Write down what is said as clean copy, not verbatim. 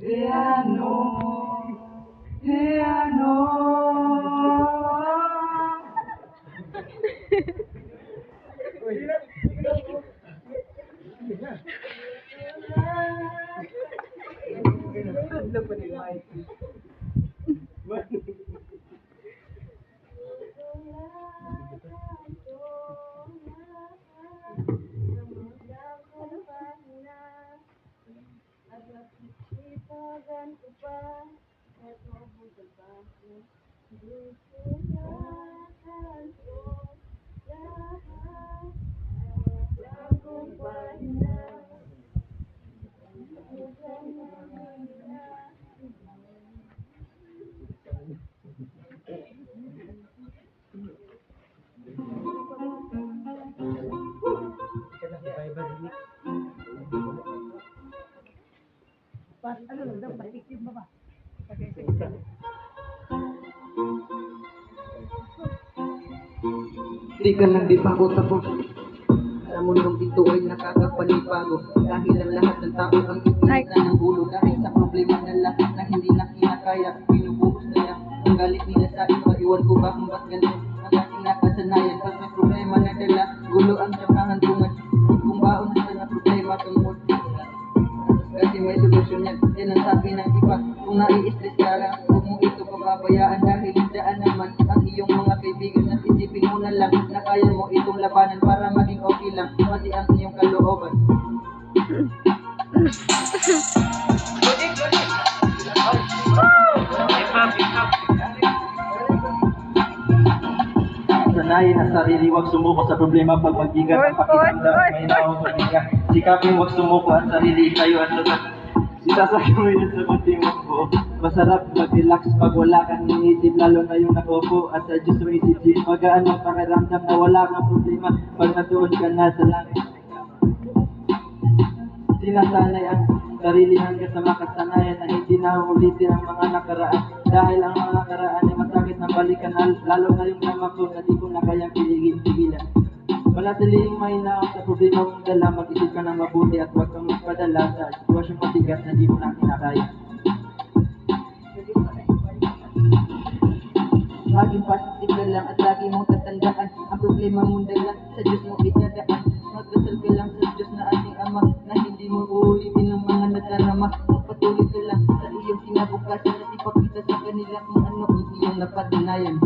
ano, ano. Di ka lang di pagod-tagod sa mundong ito ay nakakapanibago. Dahil ang lahat ng tao ang itinita ng ulo. Dahil sa problema na lahat na hindi na kinakaya, binubuhos nila ang galit nila sa iba. Iwan ko ba kung ba't ganito ang ating nakasanayan? Pag may problema na dala, gulo ang samahan tungad. Kung baon na sa problema tungkol kasi may solusyon yan. Yan ang sabi ng iba. Kung nai-stress ka lang, huwag mo ito pababayaan. Dahil daan naman ang iyong mga kaibigan. At isipin mo na lang na kaya mo itong labanan para maging okay lang pati ang iyong kalooban. Sanayin ang sarili, huwag sumuko sa problema. Pag magbigat ang pakiramdam, may naong pabigat. Sikapin huwag sumuko ang sarili, tayo at sagot. Sisasakay mo yun sa kunti mo po. Masarap mag-relax pag wala kang iniisip, lalo na yung nakupo. At sa Diyos mo isipin, magaan ang pakiramdam na wala kang problema. Pag natuon ka na sa langit, sinasanay ang sarili hanggang sa makasanayan na hindi na ulitin ang mga nakaraan. Dahil ang mga nakaraan ay masakit na balikan, lalo na yung naman ko na di ko na kayang pigilan. Manatiling mahina sa problema mong dala, mag-isip ka ng mabuti at huwag kang magpadala sa sitwasyong matigas na di mo na kinakaya. Maging positive ka lang at lagi mong tatandaan ang problema mong dala, sa Diyos mo itadaan. Magdasal ka lang sa Diyos na ating Ama na hindi mo uulitin ang mga nadarama. Magpatuloy ka lang sa iyong kinabukasan at ipakita sa kanila kung ano ang iyong napatunayan.